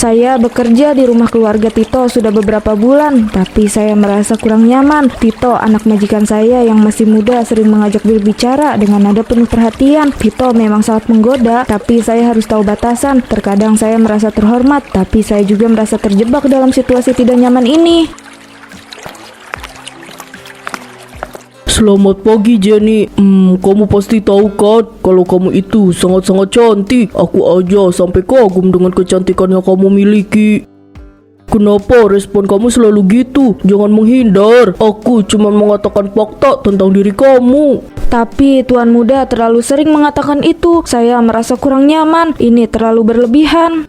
Saya bekerja di rumah keluarga Tito sudah beberapa bulan, tapi saya merasa kurang nyaman. Tito, anak majikan saya yang masih muda, sering mengajak berbicara dengan nada penuh perhatian. Tito memang sangat menggoda, tapi saya harus tahu batasan. Terkadang saya merasa terhormat, tapi saya juga merasa terjebak dalam situasi tidak nyaman ini. Selamat pagi Jenny. Kamu pasti tahu kan kalau kamu itu sangat-sangat cantik. Aku aja sampai kagum dengan kecantikan yang kamu miliki. Kenapa respon kamu selalu gitu? Jangan menghindar. Aku cuma mengatakan fakta tentang diri kamu. Tapi Tuan Muda terlalu sering mengatakan itu. Saya merasa kurang nyaman. Ini terlalu berlebihan.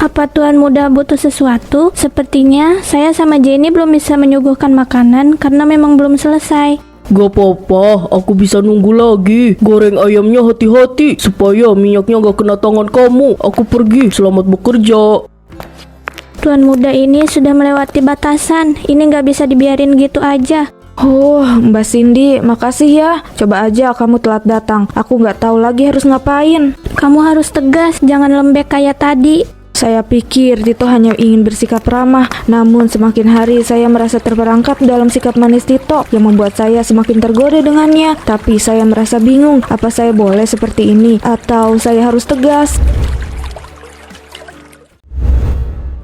Apa Tuan Muda butuh sesuatu? Sepertinya saya sama Jenny belum bisa menyuguhkan makanan karena memang belum selesai. Gak apa-apa, aku bisa nunggu lagi. Goreng ayamnya hati-hati supaya minyaknya gak kena tangan kamu. Aku pergi, selamat bekerja. Tuan Muda ini sudah melewati batasan. Ini gak bisa dibiarin gitu aja. Mbak Cindy, makasih ya. Coba aja kamu telat datang. Aku gak tahu lagi harus ngapain. Kamu harus tegas, jangan lembek kayak tadi. Saya pikir Tito hanya ingin bersikap ramah, namun semakin hari saya merasa terperangkap dalam sikap manis Tito yang membuat saya semakin tergoda dengannya. Tapi saya merasa bingung, apa saya boleh seperti ini atau saya harus tegas?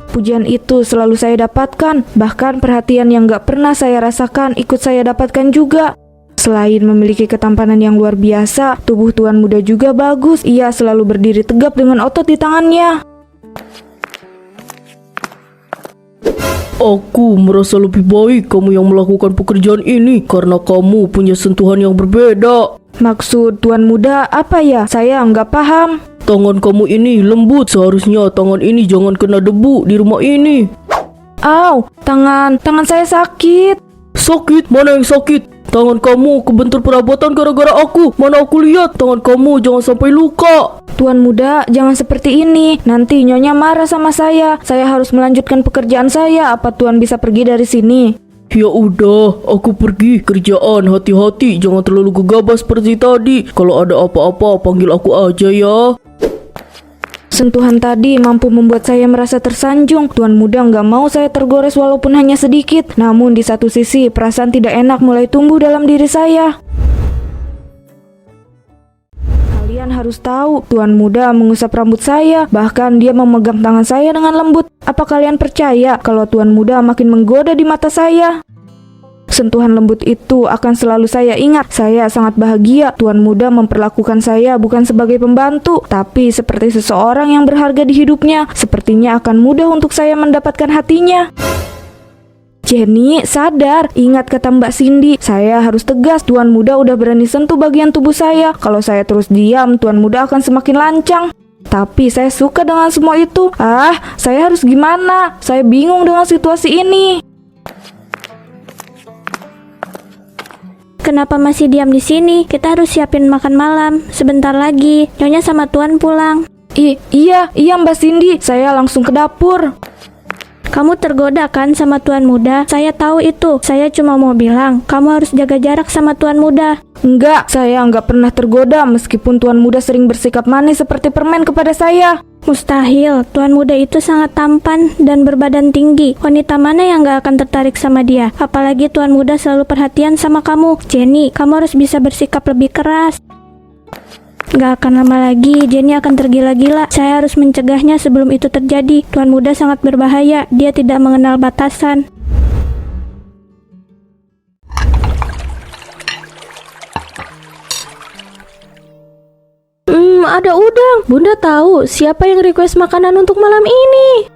Pujian itu selalu saya dapatkan, bahkan perhatian yang gak pernah saya rasakan ikut saya dapatkan juga. Selain memiliki ketampanan yang luar biasa, tubuh Tuan Muda juga bagus. Ia selalu berdiri tegap dengan otot di tangannya. Aku merasa lebih baik kamu yang melakukan pekerjaan ini karena kamu punya sentuhan yang berbeda. Maksud Tuan Muda apa ya? Saya nggak paham. Tangan kamu ini lembut, seharusnya tangan ini jangan kena debu di rumah ini. Tangan saya sakit. Sakit? Mana yang sakit? Tangan kamu kebentur perabotan gara-gara aku. Mana aku lihat tangan kamu, jangan sampai luka. Tuan Muda, jangan seperti ini. Nanti Nyonya marah sama saya. Saya harus melanjutkan pekerjaan saya. Apa Tuan bisa pergi dari sini? Ya udah, aku pergi. Kerjaan, hati-hati, jangan terlalu gegabah seperti tadi. Kalau ada apa-apa, panggil aku aja ya. Sentuhan tadi mampu membuat saya merasa tersanjung. Tuan Muda nggak mau saya tergores walaupun hanya sedikit. Namun di satu sisi, perasaan tidak enak mulai tumbuh dalam diri saya. Kalian harus tahu, Tuan Muda mengusap rambut saya. Bahkan dia memegang tangan saya dengan lembut. Apa kalian percaya kalau Tuan Muda makin menggoda di mata saya? Sentuhan lembut itu akan selalu saya ingat. Saya sangat bahagia Tuan Muda memperlakukan saya bukan sebagai pembantu, tapi seperti seseorang yang berharga di hidupnya. Sepertinya akan mudah untuk saya mendapatkan hatinya. Jenny, sadar. Ingat kata Mbak Cindy, saya harus tegas. Tuan Muda udah berani sentuh bagian tubuh saya. Kalau saya terus diam, Tuan Muda akan semakin lancang. Tapi saya suka dengan semua itu. Saya harus gimana? Saya bingung dengan situasi ini. Kenapa masih diam di sini? Kita harus siapin makan malam. Sebentar lagi, Nyonya sama Tuan pulang. Iya Mbak Cindy. Saya langsung ke dapur. Kamu tergoda kan sama Tuan Muda? Saya tahu itu. Saya cuma mau bilang, kamu harus jaga jarak sama Tuan Muda. Enggak, saya nggak pernah tergoda meskipun Tuan Muda sering bersikap manis seperti permen kepada saya. Mustahil, Tuan Muda itu sangat tampan dan berbadan tinggi. Wanita mana yang gak akan tertarik sama dia? Apalagi Tuan Muda selalu perhatian sama kamu. Jenny, kamu harus bisa bersikap lebih keras. Gak akan lama lagi, Jenny akan tergila-gila. Saya harus mencegahnya sebelum itu terjadi. Tuan Muda sangat berbahaya, dia tidak mengenal batasan. Ada udang. Bunda tahu siapa yang request makanan untuk malam ini.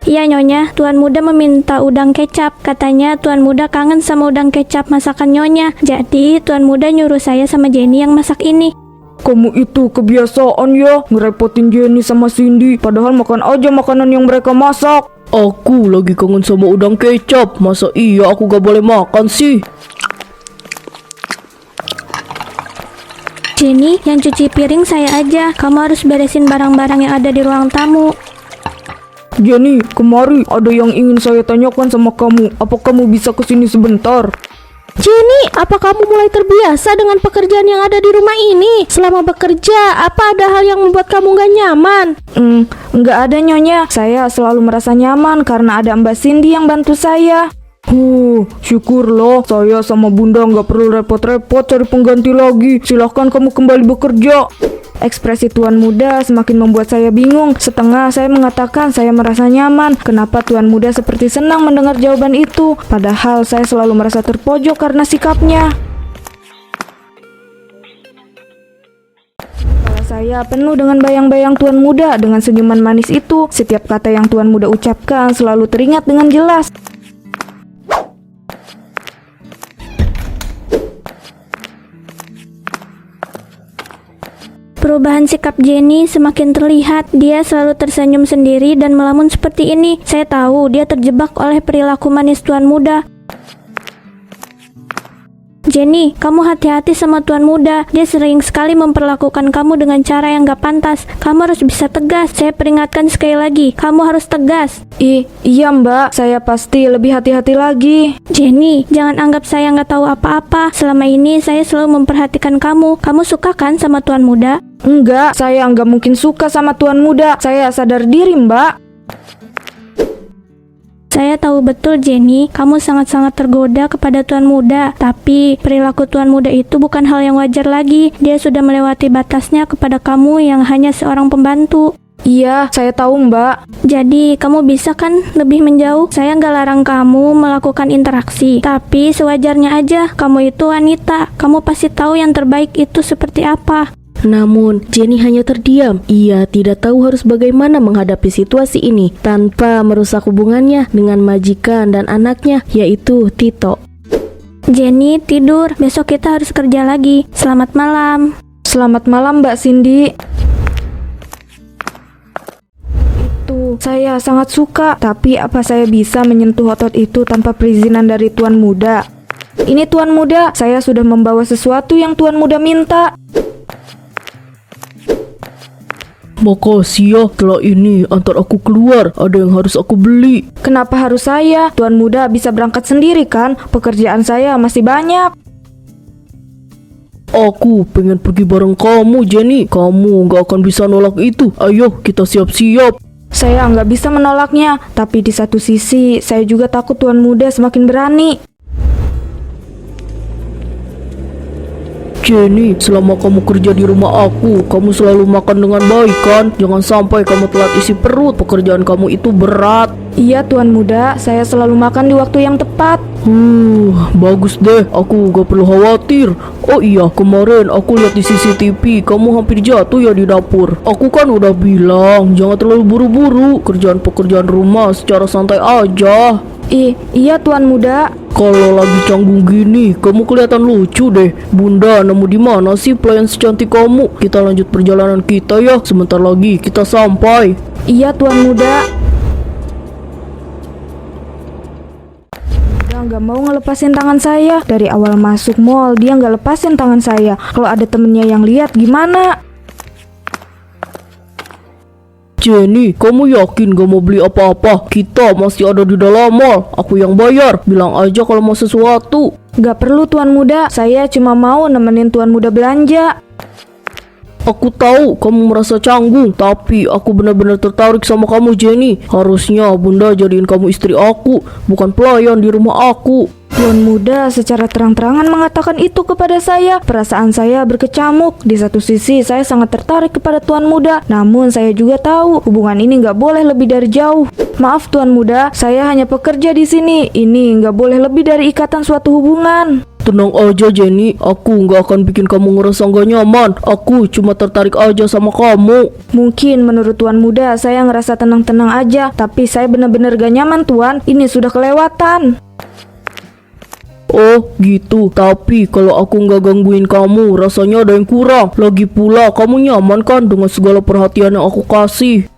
Iya Nyonya, Tuan Muda meminta udang kecap. Katanya Tuan Muda kangen sama udang kecap masakan Nyonya. Jadi Tuan Muda nyuruh saya sama Jenny yang masak ini. Kamu itu kebiasaan ya, ngerepotin Jenny sama Cindy. Padahal makan aja makanan yang mereka masak. Aku lagi kangen sama udang kecap. Masa iya aku gak boleh makan sih? Jenny, yang cuci piring saya aja. Kamu harus beresin barang-barang yang ada di ruang tamu. Jenny, kemari. Ada yang ingin saya tanyakan sama kamu. Apa kamu bisa kesini sebentar? Jenny, apa kamu mulai terbiasa dengan pekerjaan yang ada di rumah ini? Selama bekerja, apa ada hal yang membuat kamu gak nyaman? Nggak ada Nyonya. Saya selalu merasa nyaman karena ada Mbak Cindy yang bantu saya. Syukurlah, saya sama Bunda nggak perlu repot-repot cari pengganti lagi. Silahkan kamu kembali bekerja. Ekspresi Tuan Muda semakin membuat saya bingung. Setengah saya mengatakan saya merasa nyaman. Kenapa Tuan Muda seperti senang mendengar jawaban itu? Padahal saya selalu merasa terpojok karena sikapnya. Kepala saya penuh dengan bayang-bayang Tuan Muda dengan senyuman manis itu. Setiap kata yang Tuan Muda ucapkan selalu teringat dengan jelas. Perubahan sikap Jenny semakin terlihat. Dia selalu tersenyum sendiri dan melamun seperti ini. Saya tahu dia terjebak oleh perilaku manis Tuan Muda. Jenny, kamu hati-hati sama Tuan Muda. Dia sering sekali memperlakukan kamu dengan cara yang gak pantas. Kamu harus bisa tegas. Saya peringatkan sekali lagi, kamu harus tegas. Iya Mbak, saya pasti lebih hati-hati lagi. Jenny, jangan anggap saya gak tahu apa-apa. Selama ini saya selalu memperhatikan kamu. Kamu suka kan sama Tuan Muda? Enggak, saya nggak mungkin suka sama Tuan Muda. Saya sadar diri Mbak. Saya tahu betul Jenny, kamu sangat-sangat tergoda kepada Tuan Muda. Tapi perilaku Tuan Muda itu bukan hal yang wajar lagi. Dia sudah melewati batasnya kepada kamu yang hanya seorang pembantu. Iya, saya tahu Mbak. Jadi kamu bisa kan lebih menjauh? Saya nggak larang kamu melakukan interaksi, tapi sewajarnya aja. Kamu itu wanita, kamu pasti tahu yang terbaik itu seperti apa. Namun, Jenny hanya terdiam. Ia tidak tahu harus bagaimana menghadapi situasi ini tanpa merusak hubungannya dengan majikan dan anaknya, yaitu Tito. Jenny, tidur. Besok kita harus kerja lagi. Selamat malam. Selamat malam Mbak Cindy. Itu saya sangat suka, tapi apa saya bisa menyentuh otot itu tanpa perizinan dari Tuan Muda? Ini Tuan Muda, saya sudah membawa sesuatu yang Tuan Muda minta. Makasih ya, setelah ini antar aku keluar. Ada yang harus aku beli. Kenapa harus saya? Tuan Muda bisa berangkat sendiri kan? Pekerjaan saya masih banyak. Aku pengen pergi bareng kamu, Jenny. Kamu nggak akan bisa nolak itu. Ayo, kita siap-siap. Saya nggak bisa menolaknya, tapi di satu sisi saya juga takut Tuan Muda semakin berani. Jenny, selama kamu kerja di rumah aku, kamu selalu makan dengan baik kan? Jangan sampai kamu telat isi perut. Pekerjaan kamu itu berat. Iya Tuan Muda, saya selalu makan di waktu yang tepat. Bagus deh. Aku gak perlu khawatir. Oh iya, kemarin aku lihat di CCTV kamu hampir jatuh ya di dapur. Aku kan udah bilang jangan terlalu buru-buru. Pekerjaan rumah secara santai aja. Iya Tuan Muda. Kalau lagi canggung gini, kamu kelihatan lucu deh. Bunda, nemu di mana sih pelayan secantik kamu? Kita lanjut perjalanan kita ya. Sebentar lagi kita sampai. Iya Tuan Muda. Muda nggak mau ngelepasin tangan saya. Dari awal masuk mall, dia nggak lepasin tangan saya. Kalau ada temennya yang lihat gimana? Jenny, kamu yakin gak mau beli apa-apa? Kita masih ada di dalam mall. Aku yang bayar. Bilang aja kalau mau sesuatu. Gak perlu Tuan Muda, saya cuma mau nemenin Tuan Muda belanja. Aku tahu kamu merasa canggung, tapi aku benar-benar tertarik sama kamu, Jenny. Harusnya Bunda jadiin kamu istri aku, bukan pelayan di rumah aku. Tuan Muda secara terang-terangan mengatakan itu kepada saya. Perasaan saya berkecamuk. Di satu sisi saya sangat tertarik kepada Tuan Muda, namun saya juga tahu hubungan ini nggak boleh lebih dari jauh. Maaf Tuan Muda, saya hanya pekerja di sini. Ini nggak boleh lebih dari ikatan suatu hubungan. Tenang aja Jenny, aku nggak akan bikin kamu ngerasa nggak nyaman. Aku cuma tertarik aja sama kamu. Mungkin menurut Tuan Muda saya ngerasa tenang-tenang aja, tapi saya benar-benar gak nyaman Tuan. Ini sudah kelewatan. Oh gitu, tapi kalau aku nggak gangguin kamu, rasanya ada yang kurang. Lagi pula kamu nyaman kan dengan segala perhatian yang aku kasih.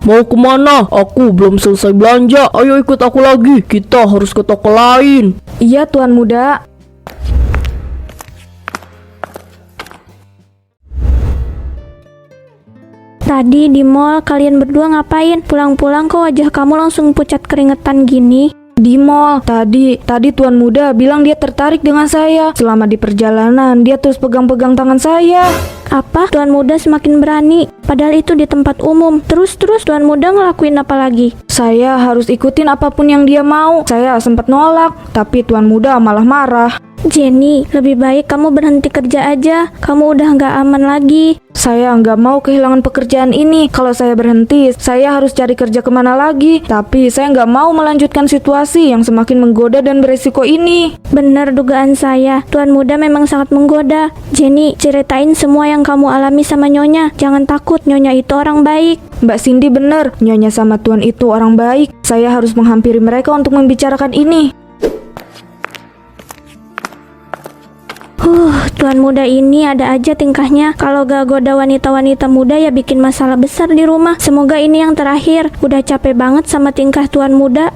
Mau kemana? Aku belum selesai belanja. Ayo ikut aku lagi, kita harus ke toko lain. Iya Tuan Muda. Tadi di mall kalian berdua ngapain? Pulang-pulang kok wajah kamu langsung pucat keringetan gini? Di mall. Tadi Tuan Muda bilang dia tertarik dengan saya. Selama di perjalanan, dia terus pegang-pegang tangan saya. Apa? Tuan Muda semakin berani. Padahal itu di tempat umum. Terus Tuan Muda ngelakuin apa lagi? Saya harus ikutin apapun yang dia mau. Saya sempat nolak, tapi Tuan Muda malah marah. Jenny, lebih baik kamu berhenti kerja aja. Kamu udah nggak aman lagi. Saya nggak mau kehilangan pekerjaan ini. Kalau saya berhenti, saya harus cari kerja kemana lagi. Tapi saya nggak mau melanjutkan situasi yang semakin menggoda dan beresiko ini. Benar dugaan saya. Tuan Muda memang sangat menggoda. Jenny, ceritain semua yang kamu alami sama Nyonya. Jangan takut, Nyonya itu orang baik. Mbak Cindy benar, Nyonya sama Tuan itu orang baik. Saya harus menghampiri mereka untuk membicarakan ini. Tuan Muda ini ada aja tingkahnya. Kalau gak goda wanita-wanita muda ya bikin masalah besar di rumah. Semoga ini yang terakhir. Udah capek banget sama tingkah Tuan Muda.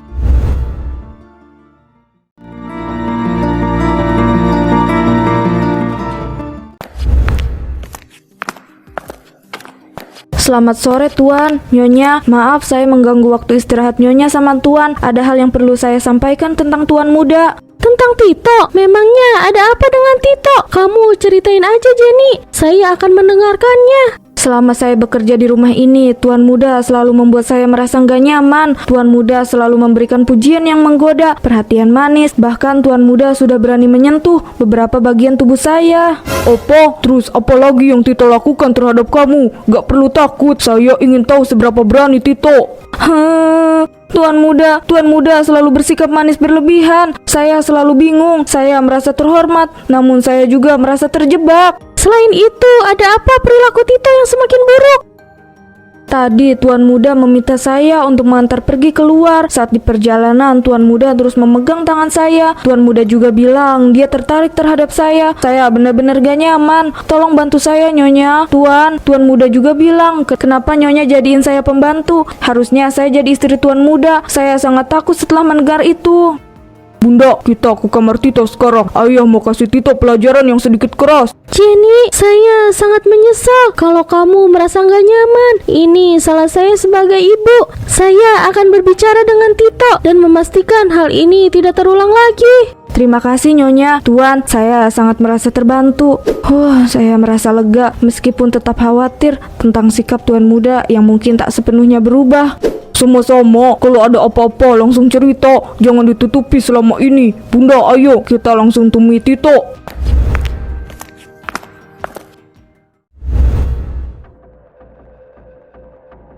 Selamat sore Tuan, Nyonya. Maaf saya mengganggu waktu istirahat Nyonya sama Tuan. Ada hal yang perlu saya sampaikan tentang Tuan Muda. Tentang Tito? Memangnya ada apa dengan Tito? Kamu ceritain aja, Jenny. Saya akan mendengarkannya. Selama saya bekerja di rumah ini, Tuan Muda selalu membuat saya merasa nggak nyaman. Tuan Muda selalu memberikan pujian yang menggoda, perhatian manis, bahkan Tuan Muda sudah berani menyentuh beberapa bagian tubuh saya. Apa? Terus apa lagi yang Tito lakukan terhadap kamu? Gak perlu takut, saya ingin tahu seberapa berani Tito. Tuan Muda selalu bersikap manis berlebihan. Saya selalu bingung, saya merasa terhormat, namun saya juga merasa terjebak. Selain itu, ada apa perilaku Tito yang semakin buruk? Tadi Tuan Muda meminta saya untuk mengantar pergi keluar. Saat di perjalanan, Tuan Muda terus memegang tangan saya. Tuan Muda juga bilang dia tertarik terhadap saya. Saya benar-benar gak nyaman. Tolong bantu saya, Nyonya. Tuan Muda juga bilang, kenapa Nyonya jadiin saya pembantu? Harusnya saya jadi istri Tuan Muda. Saya sangat takut setelah mendengar itu. Bunda, kita ke kamar Tito sekarang. Ayah mau kasih Tito pelajaran yang sedikit keras. Jenny, saya sangat menyesal kalau kamu merasa nggak nyaman. Ini salah saya sebagai ibu. Saya akan berbicara dengan Tito dan memastikan hal ini tidak terulang lagi. Terima kasih Nyonya. Tuan, saya sangat merasa terbantu. Saya merasa lega meskipun tetap khawatir tentang sikap Tuan Muda yang mungkin tak sepenuhnya berubah. Sama-sama, kalau ada apa-apa langsung cerita. Jangan ditutupi selama ini. Bunda, ayo kita langsung temui Tito.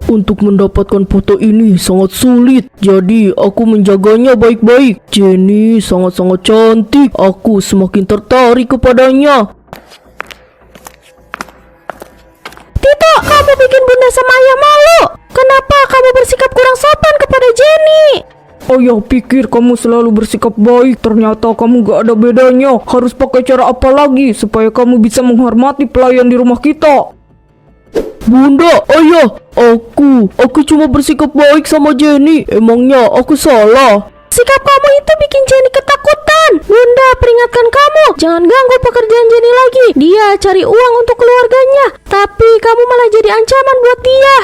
Untuk mendapatkan foto ini sangat sulit, jadi aku menjaganya baik-baik. Jenny sangat-sangat cantik, aku semakin tertarik kepadanya. Tito, kamu bikin bunda sama ayah malu. Kenapa kamu bersikap kurang sopan kepada Jenny? Ayah pikir kamu selalu bersikap baik, ternyata kamu gak ada bedanya. Harus pakai cara apa lagi supaya kamu bisa menghormati pelayan di rumah kita? Bunda, ayah, aku cuma bersikap baik sama Jenny. Emangnya aku salah? Sikap kamu itu bikin Jenny ketakutan. Bunda peringatkan kamu, jangan ganggu pekerjaan Jenny lagi. Dia cari uang untuk keluarganya, tapi kamu malah jadi ancaman buat dia.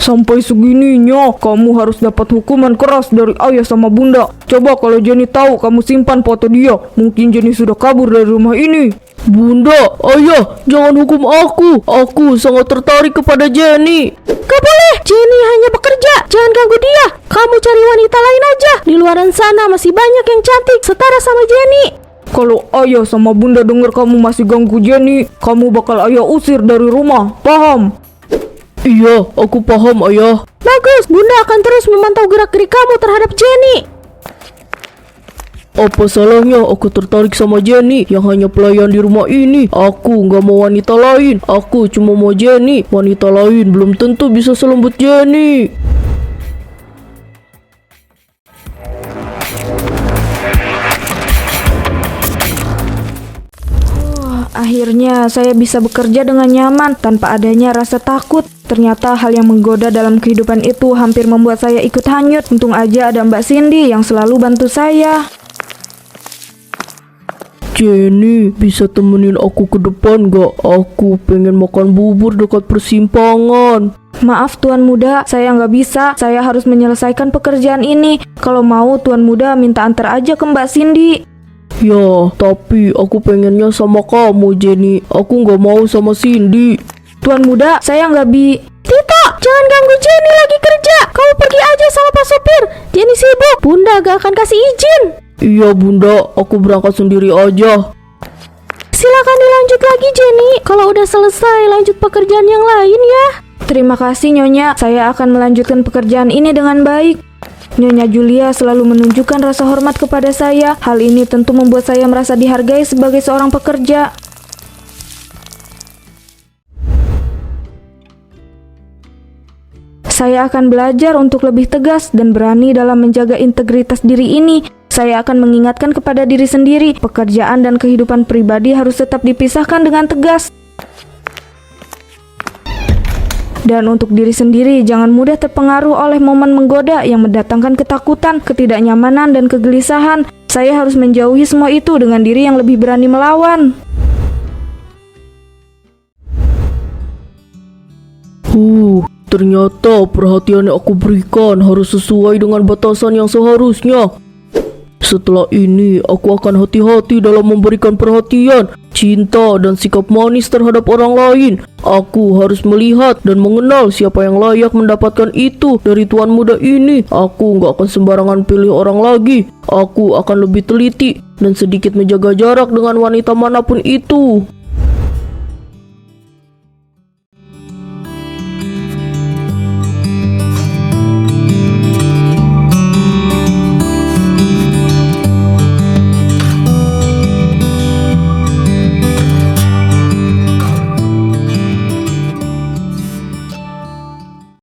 Sampai segininya, kamu harus dapat hukuman keras dari ayah sama bunda. Coba kalau Jenny tahu kamu simpan foto dia, mungkin Jenny sudah kabur dari rumah ini. Bunda, ayah, jangan hukum aku. Aku sangat tertarik kepada Jenny. Gak boleh, Jenny hanya bekerja. Jangan ganggu dia. Kamu cari wanita lain aja. Di luaran sana masih banyak yang cantik setara sama Jenny. Kalau ayah sama bunda dengar kamu masih ganggu Jenny, kamu bakal ayah usir dari rumah. Paham? Iya, aku paham ayah. Bagus, bunda akan terus memantau gerak-gerik kamu terhadap Jenny. Apa salahnya aku tertarik sama Jenny yang hanya pelayan di rumah ini? Aku nggak mau wanita lain. Aku cuma mau Jenny. Wanita lain belum tentu bisa selembut Jenny. Akhirnya saya bisa bekerja dengan nyaman tanpa adanya rasa takut. Ternyata hal yang menggoda dalam kehidupan itu hampir membuat saya ikut hanyut. Untung aja ada Mbak Cindy yang selalu bantu saya. Jenny, bisa temenin aku ke depan gak? Aku pengen makan bubur dekat persimpangan. Maaf Tuan Muda, saya nggak bisa. Saya harus menyelesaikan pekerjaan ini. Kalau mau Tuan Muda minta antar aja ke Mbak Cindy. Ya, tapi aku pengennya sama kamu, Jenny. Aku nggak mau sama Cindy. Tuan Muda, saya nggak Tito, jangan ganggu Jenny lagi kerja. Kamu pergi aja sama Pak Sopir. Jenny sibuk. Bunda gak akan kasih izin. Iya, Bunda. Aku berangkat sendiri aja. Silakan dilanjut lagi, Jenny. Kalau udah selesai, lanjut pekerjaan yang lain ya. Terima kasih Nyonya, saya akan melanjutkan pekerjaan ini dengan baik. Nyonya Julia selalu menunjukkan rasa hormat kepada saya. Hal ini tentu membuat saya merasa dihargai sebagai seorang pekerja. Saya akan belajar untuk lebih tegas dan berani dalam menjaga integritas diri ini. Saya akan mengingatkan kepada diri sendiri, pekerjaan dan kehidupan pribadi harus tetap dipisahkan dengan tegas. Dan untuk diri sendiri, jangan mudah terpengaruh oleh momen menggoda yang mendatangkan ketakutan, ketidaknyamanan, dan kegelisahan. Saya harus menjauhi semua itu dengan diri yang lebih berani melawan. Ternyata perhatian yang aku berikan harus sesuai dengan batasan yang seharusnya. Setelah ini, aku akan hati-hati dalam memberikan perhatian, cinta, dan sikap manis terhadap orang lain. Aku harus melihat dan mengenal siapa yang layak mendapatkan itu dari tuan muda ini. Aku nggak akan sembarangan pilih orang lagi. Aku akan lebih teliti dan sedikit menjaga jarak dengan wanita manapun itu.